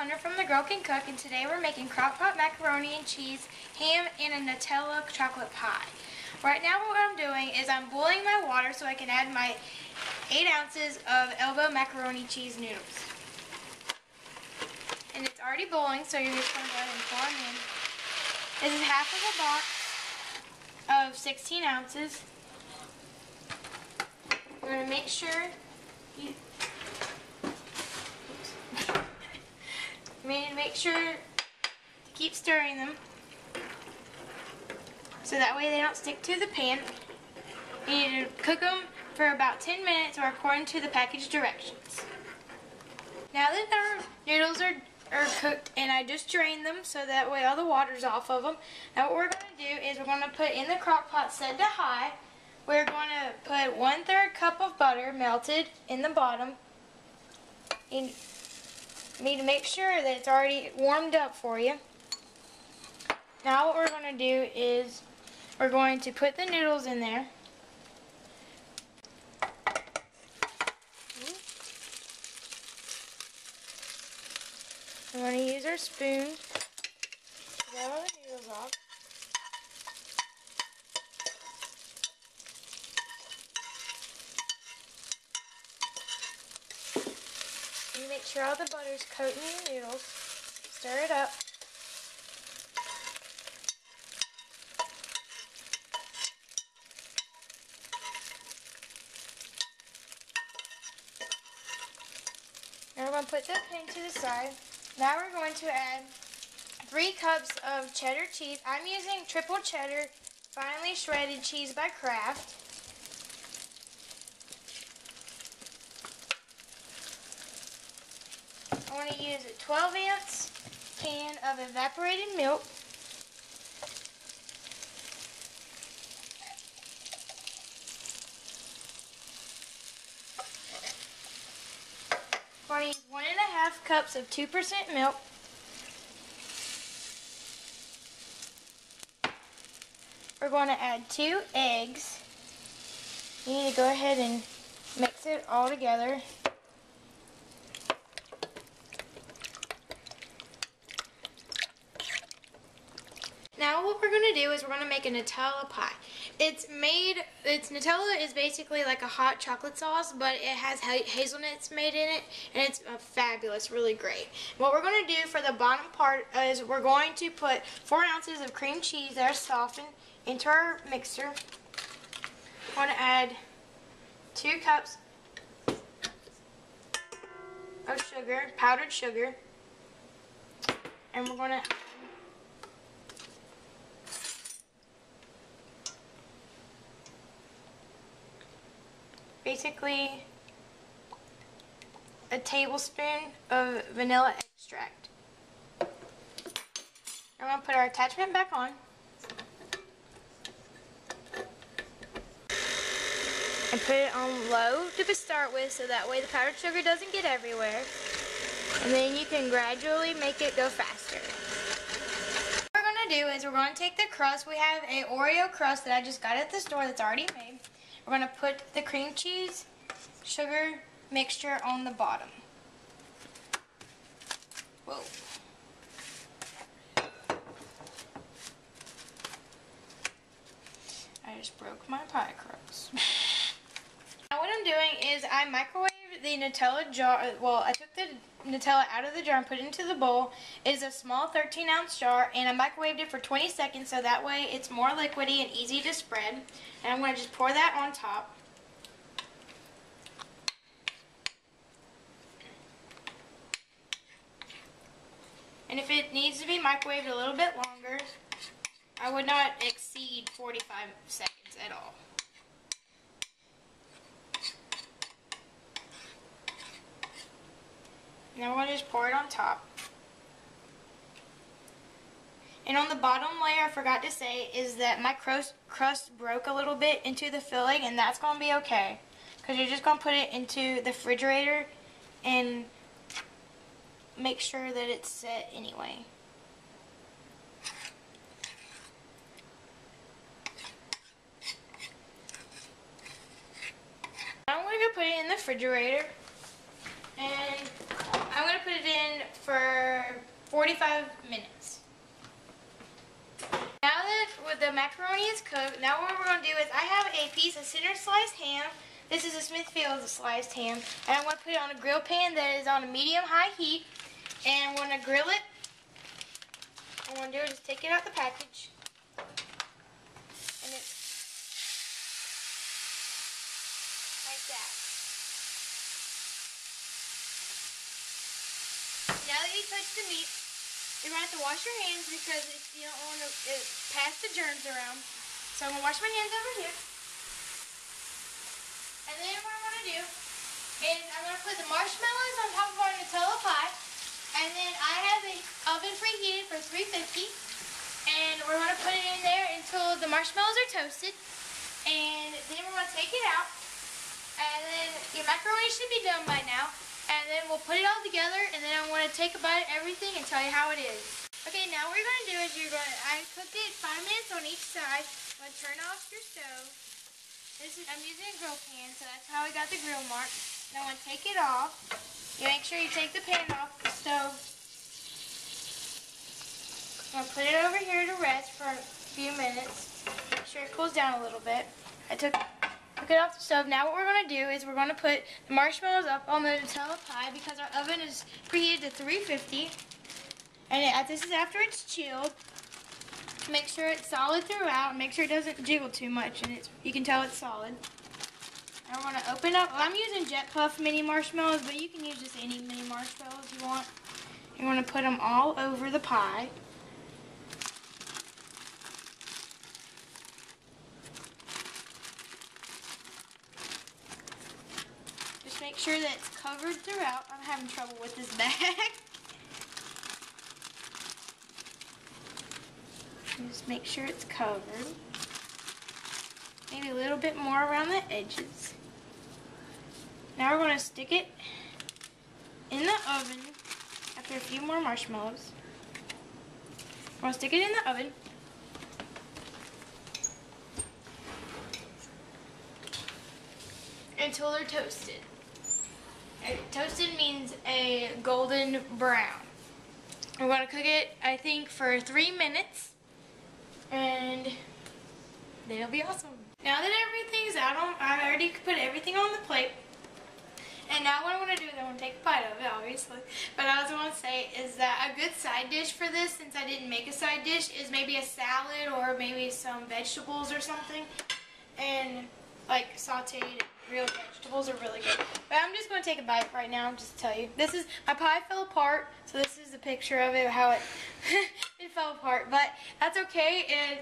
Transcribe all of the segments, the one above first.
Hunter from The Girl Can Cook, and today we're making crock pot macaroni and cheese, ham, and a Nutella chocolate pie. Right now what I'm doing is I'm boiling my water so I can add my 8 ounces of elbow macaroni cheese noodles. And it's already boiling, so you're just going to go ahead and pour them in. This is half of a box of 16 ounces. You're going to make sure you make sure to keep stirring them so that way they don't stick to the pan. You need to cook them for about 10 minutes or according to the package directions. Now that our noodles are cooked and I just drained them so that way all the water's off of them. Now what we're going to do is we're going to put in the crock pot set to high. We're going to put 1/3 cup of butter melted in the bottom. You need to make sure that it's already warmed up for you. Now what we're going to do is we're going to put the noodles in there. We're going to use our spoon to get all the noodles off. You make sure all the butter's coating your noodles. Stir it up. Now we're going to put the pan to the side. Now we're going to add 3 cups of cheddar cheese. I'm using triple cheddar, finely shredded cheese by Kraft. I want to use a 12-ounce can of evaporated milk. I'm going to use 1.5 cups of 2% milk. We're going to add 2 eggs. You need to go ahead and mix it all together. Now what we're going to do is we're going to make a Nutella pie. Nutella is basically like a hot chocolate sauce, but it has hazelnuts made in it, and it's fabulous, really great. What we're going to do for the bottom part is we're going to put 4 ounces of cream cheese that are softened into our mixer. We're going to add 2 cups of sugar, powdered sugar, and we're going to basically a tablespoon of vanilla extract. I'm going to put our attachment back on. And put it on low to start with so that way the powdered sugar doesn't get everywhere. And then you can gradually make it go faster. What we're going to do is we're going to take the crust. We have an Oreo crust that I just got at the store that's already made. We're going to put the cream cheese, sugar mixture on the bottom. Whoa. I just broke my pie crust. Now what I'm doing is I microwaved the Nutella jar. Well, I took the Nutella out of the jar and put it into the bowl. It is a small 13-ounce jar, and I microwaved it for 20 seconds so that way it's more liquidy and easy to spread. And I'm going to just pour that on top. And if it needs to be microwaved a little bit longer, I would not exceed 45 seconds at all. Now we're going to just pour it on top. And on the bottom layer, I forgot to say, is that my crust broke a little bit into the filling, and that's going to be okay. Because you're just going to put it into the refrigerator and make sure that it's set anyway. Now I'm going to go put it in the refrigerator. And I'm going to put it in for 45 minutes. Now that the macaroni is cooked, now what we're going to do is I have a piece of center sliced ham. This is a Smithfield's sliced ham. And I'm going to put it on a grill pan that is on a medium-high heat. And I'm going to grill it. What I'm going to do is just take it out the package. And it's like that. Now that you touch the meat, you're going to have to wash your hands because you don't want to pass the germs around. So I'm going to wash my hands over here. And then what I'm going to do is I'm going to put the marshmallows on top of our Nutella pie. And then I have the oven preheated for 350. And we're going to put it in there until the marshmallows are toasted. And then we're going to take it out. And then your macaroni should be done by now. And then we'll put it all together, and then I'm going to take a bite of everything and tell you how it is. Okay, now what you're going to do is I cooked it 5 minutes on each side. I'm going to turn off your stove. I'm using a grill pan, so that's how I got the grill mark. Now I'm going to take it off. You make sure you take the pan off the stove. I'm going to put it over here to rest for a few minutes. Make sure it cools down a little bit. I took it off the stove. Now what we're going to do is we're going to put the marshmallows up on the Nutella pie because our oven is preheated to 350. And this is after it's chilled. Make sure it's solid throughout. Make sure it doesn't jiggle too much, and you can tell it's solid. Now we're going to open up. I'm using Jet Puff mini marshmallows, but you can use just any mini marshmallows you want. You're going to put them all over the pie. Make sure that it's covered throughout. I'm having trouble with this bag. Just make sure it's covered. Maybe a little bit more around the edges. Now we're going to stick it in the oven after a few more marshmallows. We're going to stick it in the oven. Until they're toasted. Toasted means a golden brown. We're going to cook it, I think, for 3 minutes. And then it'll be awesome. Now that everything's out, I already put everything on the plate. And now what I'm going to do is I'm going to take a bite of it, obviously. But I also want to say is that a good side dish for this, since I didn't make a side dish, is maybe a salad or maybe some vegetables or something. And like sauteed real vegetables are really good. But I'm just going to take a bite right now just to tell you. This is, my pie fell apart, so this is a picture of it, how it it fell apart. But that's okay.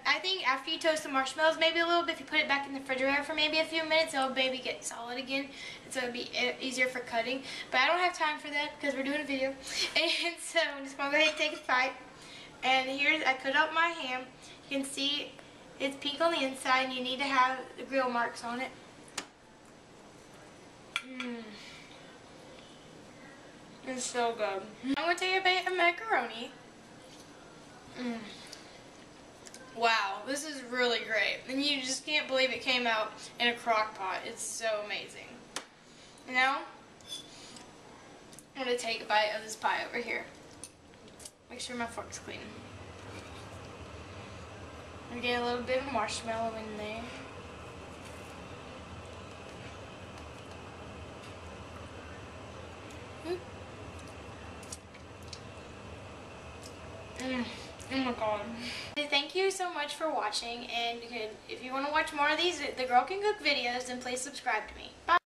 I think after you toast the marshmallows maybe a little bit, if you put it back in the refrigerator for maybe a few minutes, it'll maybe get solid again. So it'll be easier for cutting. But I don't have time for that because we're doing a video. And so I'm just going to go ahead and take a bite. And here I cut up my ham. You can see it's pink on the inside, and you need to have the grill marks on it. It's so good. I'm going to take a bite of macaroni. Wow, this is really great. And you just can't believe it came out in a crock pot. It's so amazing. And now, I'm going to take a bite of this pie over here. Make sure my fork's clean. I'm getting a little bit of marshmallow in there. Oh my god. Thank you so much for watching, and if you want to watch more of these The Girl Can Cook videos, then please subscribe to me. Bye.